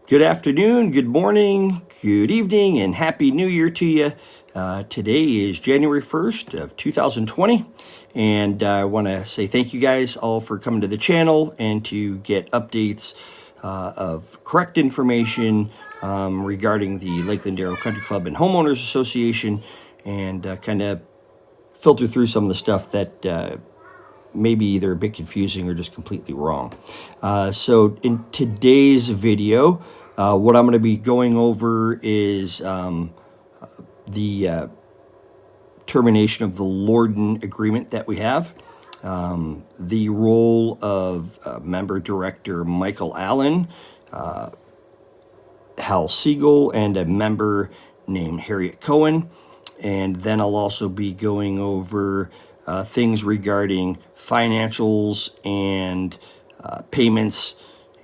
Good afternoon, good morning, good evening, and Happy New Year to you. Today is January 1st of 2020, and I want to say thank you guys all for coming to the channel and to get updates of correct information regarding the Lakeland Darrow Country Club and Homeowners Association, and kind of filter through some of the stuff that maybe either a bit confusing or just completely wrong. So in today's video, what I'm going to be going over is the termination of the Lordon agreement that we have, the role of member director Michael Allan, Hal Siegel, and a member named Harriet Cohen. And then I'll also be going over things regarding financials and payments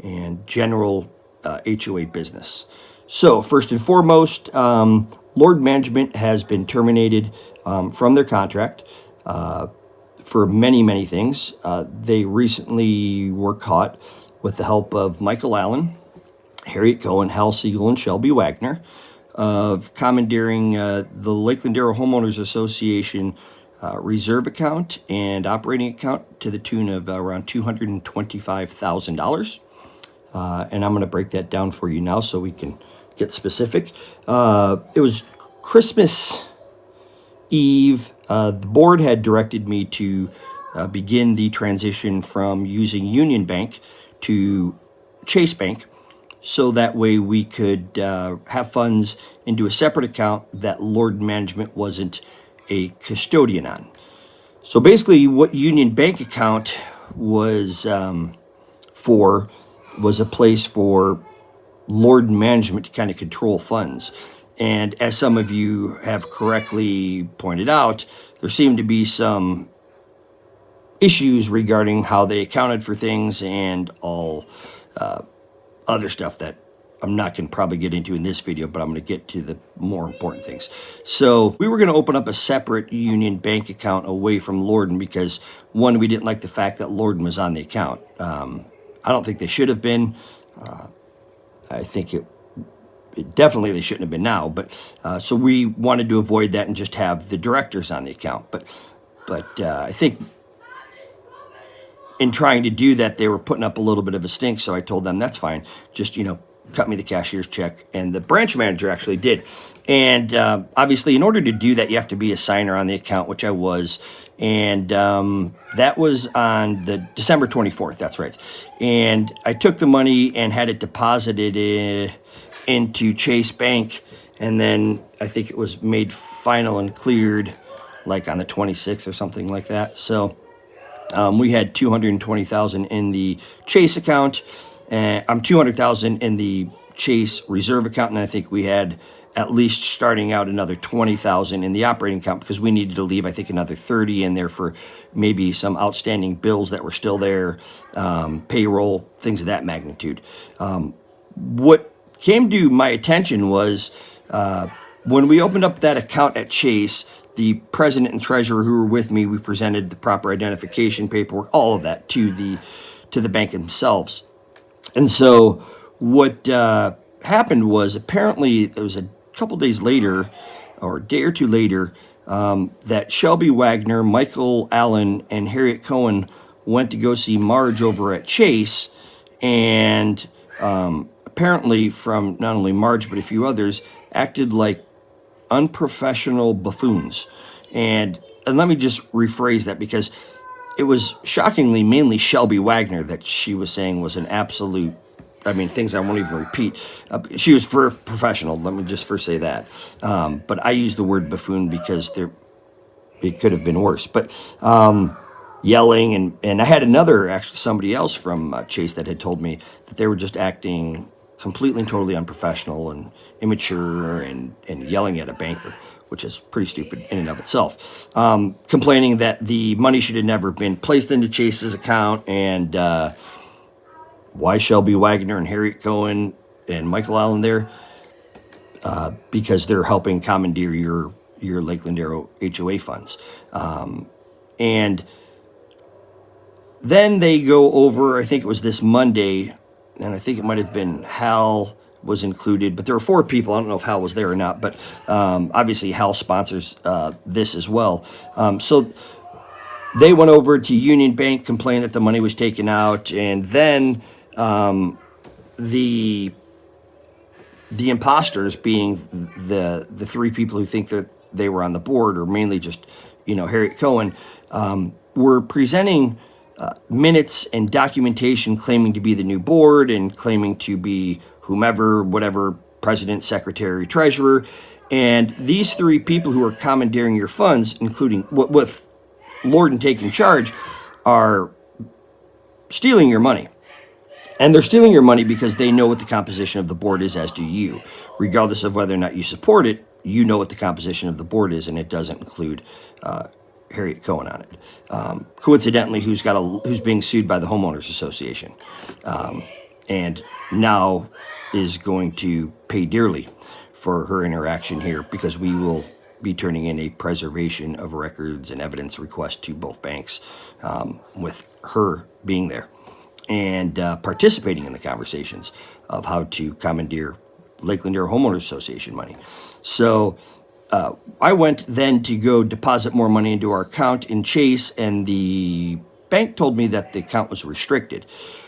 and general HOA business. So first and foremost, Lordon Management has been terminated from their contract for many things. They recently were caught with the help of Michael Allan, Harriet Cohen, Hal Siegel, and Shelby Wagner of commandeering the Lakeland Darrow Homeowners Association reserve account and operating account to the tune of around $225,000. And I'm going to break that down for you now so we can get specific. It was Christmas Eve. The board had directed me to begin the transition from using Union Bank to Chase Bank, so that way we could have funds into a separate account that Lordon Management wasn't a custodian on. So basically what Union Bank account was for was a place for Lordon Management to kind of control funds. And as some of you have correctly pointed out, there seemed to be some issues regarding how they accounted for things and all other stuff that I'm not going to probably get into in this video, but I'm going to get to the more important things. So we were going to open up a separate Union Bank account away from Lordon because, one, we didn't like the fact that Lordon was on the account. I don't think they should have been. I think it definitely they shouldn't have been now. But so we wanted to avoid that and just have the directors on the account. But I think in trying to do that, they were putting up a little bit of a stink. So I told them that's fine. Just cut me the cashier's check, and the branch manager actually did. And obviously, in order to do that, you have to be a signer on the account, which I was. And that was on the December 24th. That's right. And I took the money and had it deposited into Chase Bank, and then I think it was made final and cleared like on the 26th or something like that. So we had $220,000 in the Chase account. I'm $200,000 in the Chase reserve account, and I think we had at least starting out another $20,000 in the operating account because we needed to leave, I think, another $30,000 in there for maybe some outstanding bills that were still there, payroll, things of that magnitude. What came to my attention was when we opened up that account at Chase, the president and treasurer who were with me, we presented the proper identification paperwork, all of that to the bank themselves. And so what happened was, apparently it was a couple days later, or a day or two later, that Shelby Wagner, Michael Allan, and Harriet Cohen went to go see Marge over at Chase, and apparently from not only Marge but a few others acted like unprofessional buffoons. And let me just rephrase that, because it was shockingly mainly Shelby Wagner that she was saying was an absolute, things I won't even repeat. She was professional, let me just first say that. But I use the word buffoon because it could have been worse. But yelling, and I had somebody else from Chase that had told me that they were just acting completely and totally unprofessional and immature and yelling at a banker, which is pretty stupid in and of itself. Complaining that the money should have never been placed into Chase's account, and why Shelby Wagner and Harriet Cohen and Michael Allan there, because they're helping commandeer your Lakeland Darrow HOA funds. And then they go over, I think it was this Monday, and I think it might have been Hal was included, but there were 4 people. I don't know if Hal was there or not, but obviously Hal sponsors this as well. So they went over to Union Bank, complained that the money was taken out, and then the imposters, being the 3 people who think that they were on the board, or mainly just, Harriet Cohen, were presenting minutes and documentation claiming to be the new board and claiming to be whomever, whatever, president, secretary, treasurer. And these 3 people who are commandeering your funds, including with Lordon taking charge, are stealing your money. And they're stealing your money because they know what the composition of the board is, as do you. Regardless of whether or not you support it, you know what the composition of the board is, and it doesn't include Harriet Cohen on it. Coincidentally, who's being sued by the Homeowners Association, and now is going to pay dearly for her interaction here, because we will be turning in a preservation of records and evidence request to both banks, with her being there and participating in the conversations of how to commandeer Lakeland Area Homeowners Association money. So I went then to go deposit more money into our account in Chase, and the bank told me that the account was restricted.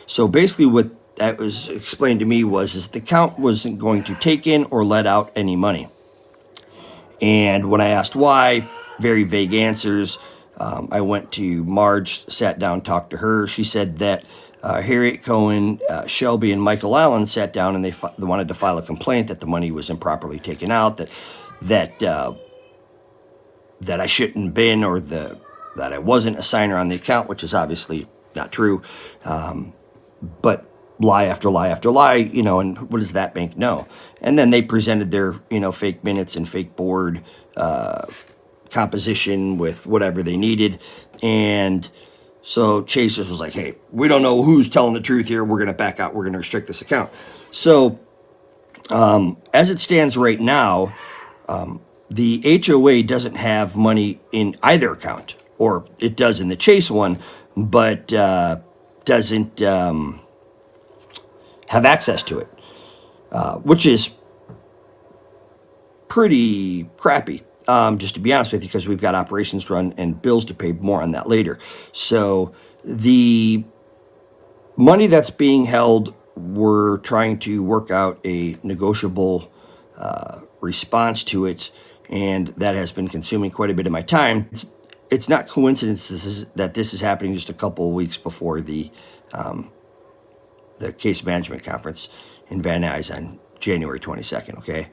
So basically what that was explained to me is the account wasn't going to take in or let out any money. And when I asked why, very vague answers. I went to Marge, sat down, talked to her. She said that Harriet Cohen, Shelby, and Michael Allan sat down, and they wanted to file a complaint that the money was improperly taken out, that I shouldn't have been, or that I wasn't a signer on the account, which is obviously not true. But lie after lie after lie, and what does that bank know? And then they presented their, fake minutes and fake board composition with whatever they needed. And so Chase just was like, hey, we don't know who's telling the truth here. We're going to back out. We're going to restrict this account. So as it stands right now, the HOA doesn't have money in either account, or it does in the Chase one, but doesn't have access to it, which is pretty crappy, just to be honest with you, because we've got operations to run and bills to pay. More on that later. So the money that's being held, we're trying to work out a negotiable response to it, and that has been consuming quite a bit of my time. It's not coincidence that this is happening just a couple of weeks before the case management conference in Van Nuys on January 22nd, okay?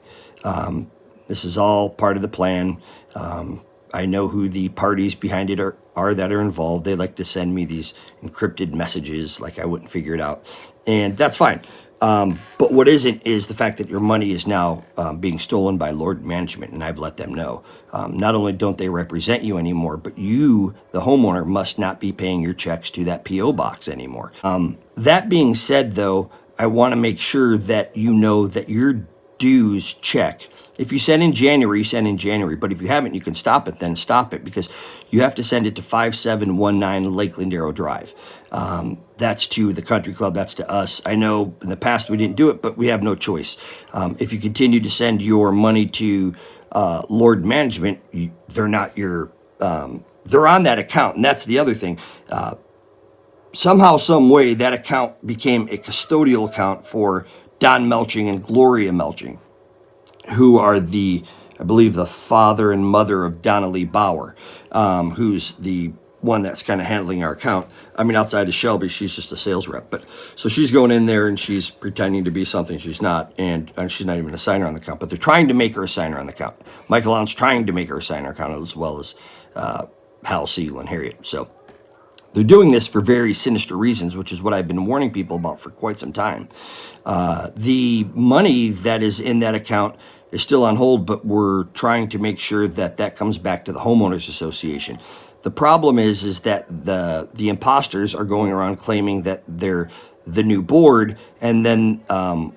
This is all part of the plan. I know who the parties behind it are that are involved. They like to send me these encrypted messages like I wouldn't figure it out, and that's fine. But what isn't is the fact that your money is now being stolen by Lordon Management, and I've let them know. Not only don't they represent you anymore, but you, the homeowner, must not be paying your checks to that P.O. box anymore. That being said, though, I want to make sure that you know that your dues check. If you send in January, you send in January. But if you haven't, you can stop it, then stop it, because you have to send it to 5719 Lakeland Arrow Drive. That's to the country club. That's to us. I know in the past we didn't do it, but we have no choice. If you continue to send your money to Lordon Management, they're not your, they're on that account. And that's the other thing. Somehow, some way, that account became a custodial account for Don Melching and Gloria Melching, who are I believe the father and mother of Donna Lee Bauer, who's the one that's kind of handling our account. I mean, outside of Shelby, she's just a sales rep. But so she's going in there and she's pretending to be something she's not, and she's not even a signer on the account. But they're trying to make her a signer on the account. Michael Allen's trying to make her a signer account, as well as Hal, Seal, and Harriet. So they're doing this for very sinister reasons, which is what I've been warning people about for quite some time. The money that is in that account is still on hold, but we're trying to make sure that that comes back to the Homeowners Association. The problem is that the imposters are going around claiming that they're the new board, and then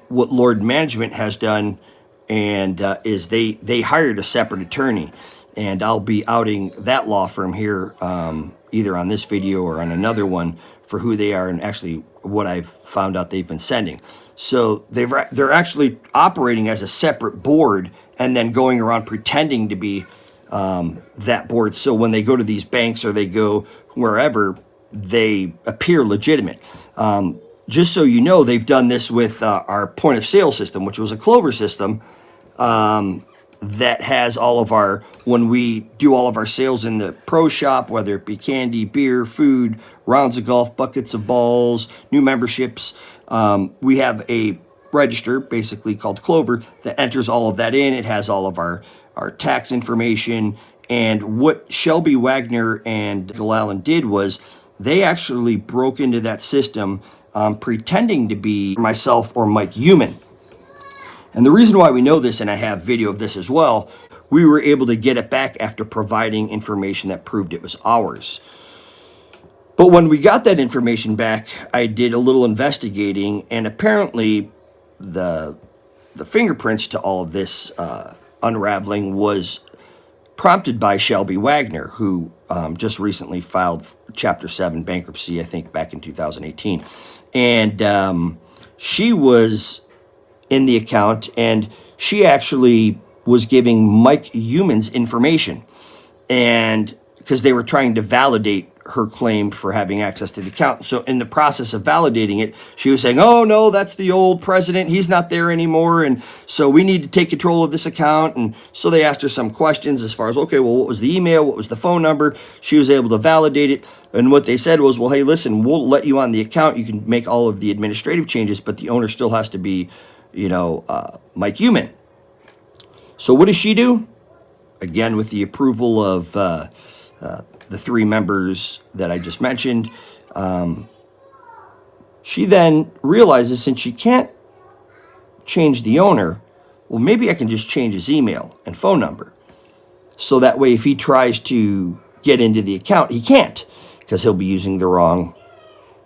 what Lordon Management has done is they hired a separate attorney, and I'll be outing that law firm here either on this video or on another one for who they are and actually what I've found out they've been sending. So they're actually operating as a separate board and then going around pretending to be that board. So when they go to these banks or they go wherever, they appear legitimate. Just so you know, they've done this with our point of sale system, which was a Clover system that has all of our, when we do all of our sales in the pro shop, whether it be candy, beer, food, rounds of golf, buckets of balls, new memberships, we have a register basically called Clover that enters all of that in. It has all of our tax information. And what Shelby Wagner and Allan did was they actually broke into that system pretending to be myself or Mike Human. And the reason why we know this, and I have video of this as well, we were able to get it back after providing information that proved it was ours. But when we got that information back, I did a little investigating, and apparently the fingerprints to all of this unraveling was prompted by Shelby Wagner, who just recently filed Chapter 7 bankruptcy, I think back in 2018. And she was in the account, and she actually was giving Mike Human's information, and because they were trying to validate her claim for having access to the account. So in the process of validating it, she was saying, oh no, that's the old president, he's not there anymore, and so we need to take control of this account. And so they asked her some questions as far as, okay, well, what was the email, what was the phone number? She was able to validate it, and what they said was, well, hey, listen, we'll let you on the account, you can make all of the administrative changes, but the owner still has to be Mike Human. So what does she do? Again, with the approval of the three members that I just mentioned, she then realizes, since she can't change the owner, well, maybe I can just change his email and phone number. So that way, if he tries to get into the account, he can't, because he'll be using the wrong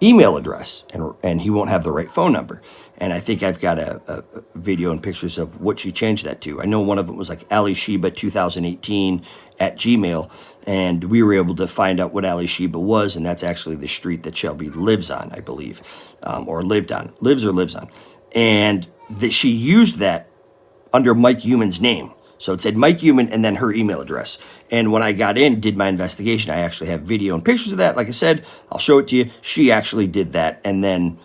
email address, and he won't have the right phone number. And I think I've got a video and pictures of what she changed that to. I know one of them was like Ali Sheba 2018 at Gmail, and we were able to find out what Ali Sheba was, and that's actually the street that Shelby lives on, I believe, or lives on. And that she used that under Mike Human's name. So it said Mike Human and then her email address. And when I got in, did my investigation, I actually have video and pictures of that. Like I said, I'll show it to you. She actually did that and then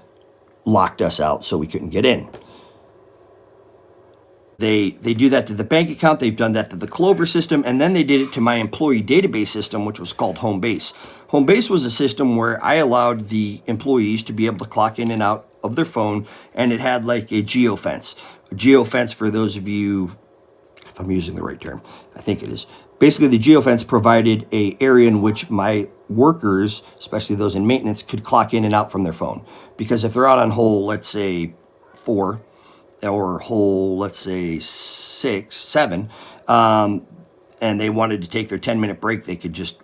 locked us out so we couldn't get in. They do that to the bank account. They've done that to the Clover system. And then they did it to my employee database system, which was called Home Base. Home Base was a system where I allowed the employees to be able to clock in and out of their phone. And it had like a geofence. A geofence, for those of you, if I'm using the right term, I think it is. Basically, the geofence provided an area in which my workers, especially those in maintenance, could clock in and out from their phone. Because if they're out on hole, let's say 4, or hole, let's say 6, 7, and they wanted to take their 10-minute break, they could just,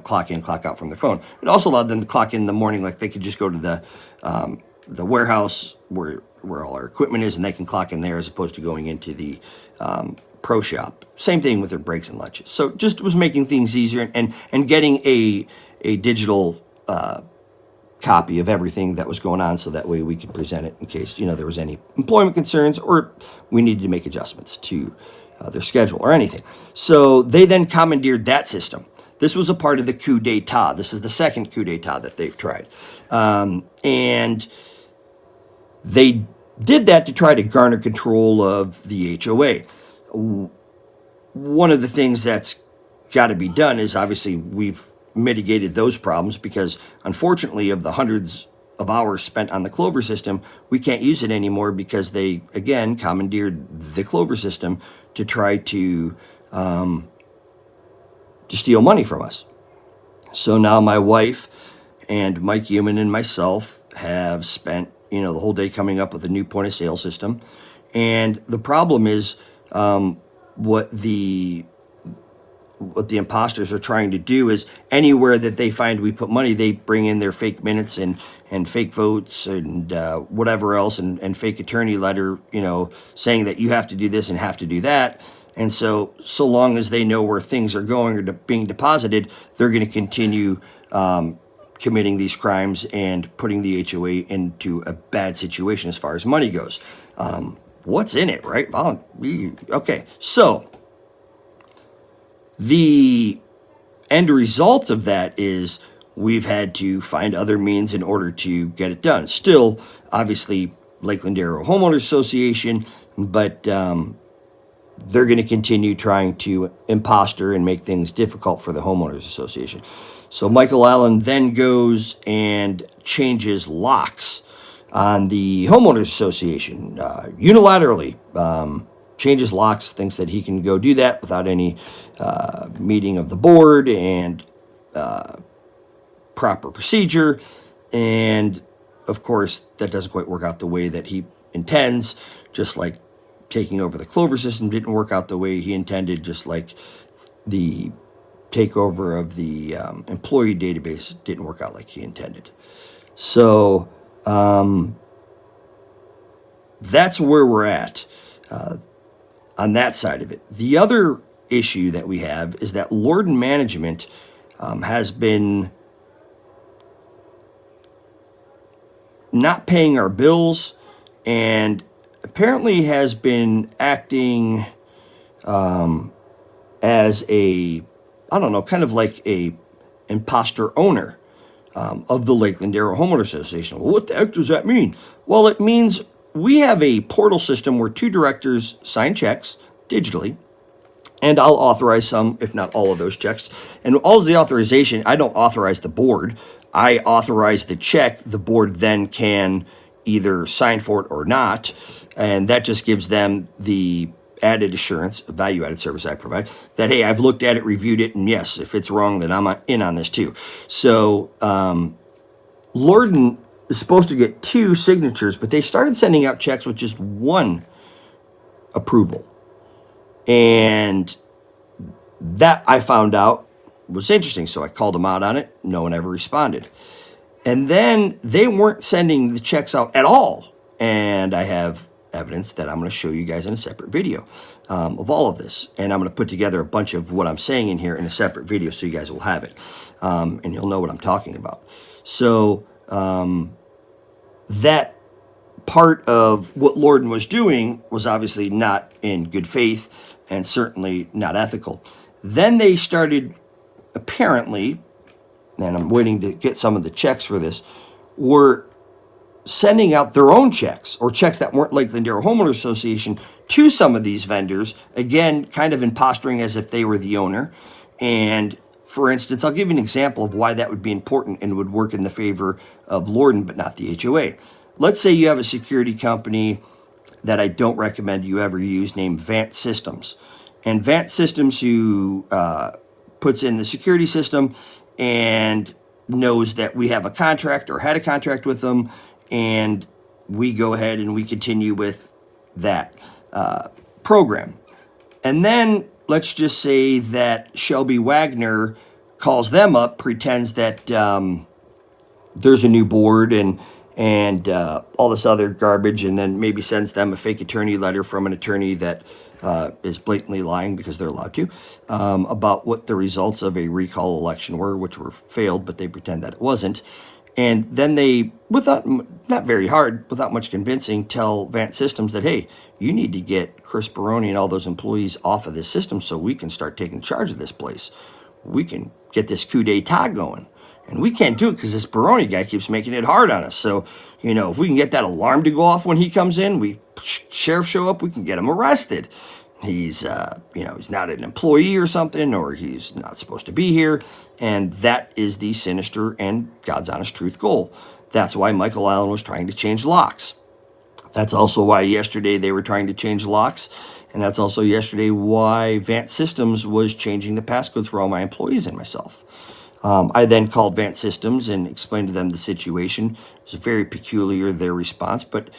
clock in, clock out from their phone. It also allowed them to clock in the morning, like they could just go to the warehouse where all our equipment is, and they can clock in there as opposed to going into the pro shop. Same thing with their breaks and lunches. So just was making things easier and getting a digital copy of everything that was going on, so that way we could present it in case there was any employment concerns or we needed to make adjustments to their schedule or anything. So they then commandeered that system. This was a part of the coup d'etat. This is the second coup d'etat that they've tried. And they did that to try to garner control of the HOA. One of the things that's got to be done is, obviously, we've mitigated those problems because, unfortunately, of the hundreds of hours spent on the Clover system, we can't use it anymore because they, again, commandeered the Clover system to try to steal money from us. So now my wife and Mike Human and myself have spent, the whole day coming up with a new point of sale system. And the problem is, what the imposters are trying to do is, anywhere that they find we put money, they bring in their fake minutes and fake votes and whatever else, and fake attorney letter, saying that you have to do this and have to do that. And so long as they know where things are going or being deposited, they're going to continue committing these crimes and putting the HOA into a bad situation as far as money goes. What's in it, right? Okay, so the end result of that is we've had to find other means in order to get it done. Still, obviously, Lakeland Area Homeowners Association, but they're going to continue trying to imposter and make things difficult for the Homeowners Association. So Michael Allan then goes and changes locks on the Homeowners Association unilaterally. Changes locks, thinks that he can go do that without any meeting of the board and proper procedure. And of course, that doesn't quite work out the way that he intends, just like taking over the Clover system didn't work out the way he intended, just like the takeover of the employee database didn't work out like he intended. So that's where we're at on that side of it. The other issue that we have is that Lordon Management has been not paying our bills and apparently has been acting as a, I don't know, kind of like a imposter owner of the Lakeland Area Homeowners Association. Well, what the heck does that mean? Well, it means we have a portal system where 2 directors sign checks digitally, and I'll authorize some, if not all of those checks. And all of the authorization, I don't authorize the board. I authorize the check. The board then can either sign for it or not. And that just gives them the added assurance, value-added service I provide, that, hey, I've looked at it, reviewed it, and yes, if it's wrong, then I'm in on this too. So Lordon is supposed to get 2 signatures, but they started sending out checks with just 1 approval. And that I found out was interesting, so I called them out on it. No one ever responded. And then they weren't sending the checks out at all. And I have evidence that I'm going to show you guys in a separate video of all of this. And I'm going to put together a bunch of what I'm saying in here in a separate video so you guys will have it. And you'll know what I'm talking about. So that part of what Lordon was doing was obviously not in good faith and certainly not ethical. Then they started, apparently, and I'm waiting to get some of the checks for this, were sending out their own checks or checks that weren't Lakeland Area Homeowners Association to some of these vendors, again, kind of imposturing as if they were the owner. And for instance, I'll give you an example of why that would be important and would work in the favor of Lordon, but not the HOA. Let's say you have a security company that I don't recommend you ever use named Vant Systems. And Vant Systems, who puts in the security system and knows that we have a contract or had a contract with them, and we go ahead and we continue with that program. And then let's just say that Shelby Wagner calls them up, pretends that there's a new board and all this other garbage, and then maybe sends them a fake attorney letter from an attorney that is blatantly lying, because they're allowed to, about what the results of a recall election were, which were failed, but they pretend that it wasn't. And then they, without, not very hard, without much convincing, tell Vant Systems that, hey, you need to get Chris Baroni and all those employees off of this system so we can start taking charge of this place. We can get this coup d'etat going. And we can't do it because this Baroni guy keeps making it hard on us. So, you know, if we can get that alarm to go off when he comes in, sheriff show up, we can get him arrested. He's, he's not an employee or something, or he's not supposed to be here. And that is the sinister and God's honest truth goal. That's why Michael Allan was trying to change locks. That's also why yesterday they were trying to change locks. And that's also yesterday why Vant Systems was changing the passcodes for all my employees and myself. I then called Vant Systems and explained to them the situation. It was very peculiar, their response, but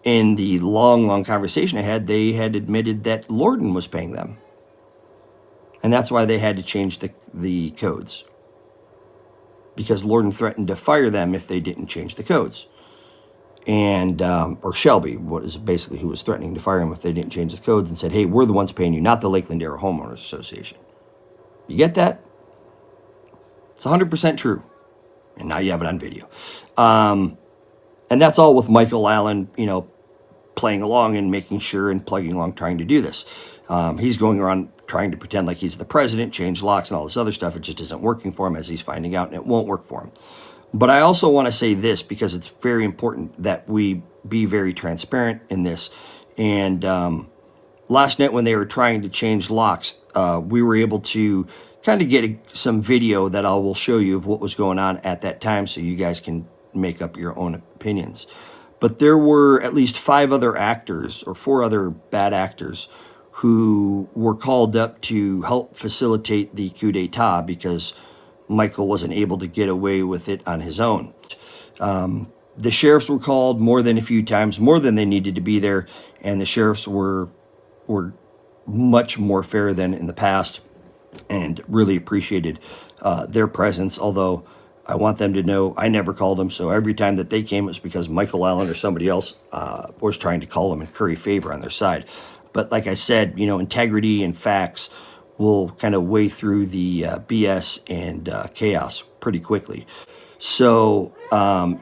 in the long conversation I had, they had admitted that Lordon was paying them. And that's why they had to change the codes. Because Lordon threatened to fire them if they didn't change the codes. And, or Shelby, what is basically who was threatening to fire them if they didn't change the codes, and said, hey, we're the ones paying you, not the Lakeland Area Homeowners Association. You get that? It's 100% true. And now you have it on video. And that's all with Michael Allan, playing along and making sure and plugging along, trying to do this. He's going around trying to pretend like he's the president, change locks and all this other stuff. It just isn't working for him, as he's finding out, and it won't work for him. But I also want to say this, because it's very important that we be very transparent in this. And last night when they were trying to change locks, we were able to kind of get some video that I will show you of what was going on at that time, so you guys can make up your own opinions. But there were at least 5 other actors, or 4 other bad actors, who were called up to help facilitate the coup d'etat because Michael wasn't able to get away with it on his own. The sheriffs were called more than a few times, more than they needed to be there, and the sheriffs were much more fair than in the past, and really appreciated their presence, although I want them to know I never called them, so every time that they came, it was because Michael Allan or somebody else was trying to call them and curry favor on their side. But like I said, integrity and facts will kind of weigh through the BS and chaos pretty quickly. So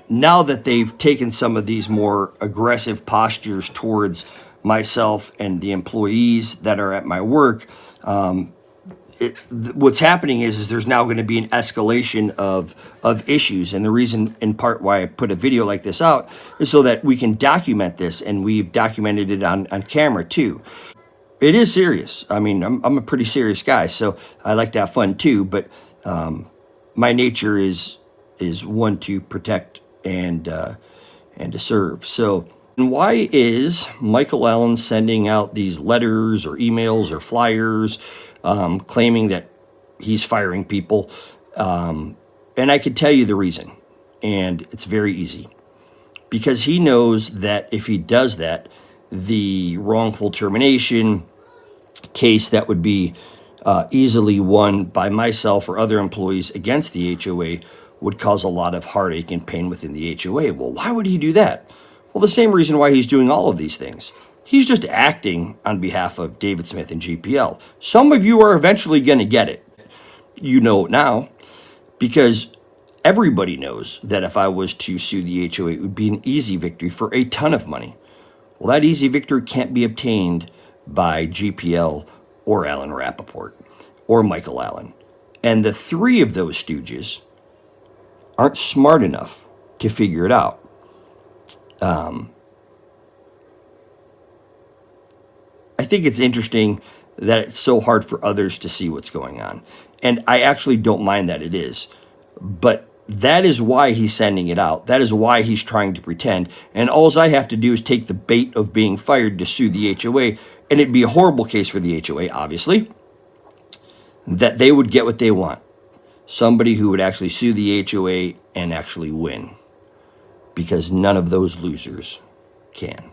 now that they've taken some of these more aggressive postures towards myself and the employees that are at my work, what's happening is there's now going to be an escalation of issues. And the reason, in part, why I put a video like this out is so that we can document this, and we've documented it on camera too. It is serious. I mean, I'm a pretty serious guy, so I like to have fun too, but my nature is one to protect and to serve. So, and why is Michael Allan sending out these letters or emails or flyers claiming that he's firing people? And I could tell you the reason, and it's very easy. Because he knows that if he does that, the wrongful termination case that would be easily won by myself or other employees against the HOA would cause a lot of heartache and pain within the HOA. Well, why would he do that? Well, the same reason why he's doing all of these things. He's just acting on behalf of David Smith and GPL. Some of you are eventually going to get it. You know it now, because everybody knows that if I was to sue the HOA, it would be an easy victory for a ton of money. Well, that easy victory can't be obtained by GPL or Allan Rappaport or Michael Allan. And the 3 of those stooges aren't smart enough to figure it out. I think it's interesting that it's so hard for others to see what's going on. And I actually don't mind that it is. But that is why he's sending it out. That is why he's trying to pretend. And all I have to do is take the bait of being fired to sue the HOA. And it'd be a horrible case for the HOA, obviously, that they would get what they want. Somebody who would actually sue the HOA and actually win. Because none of those losers can.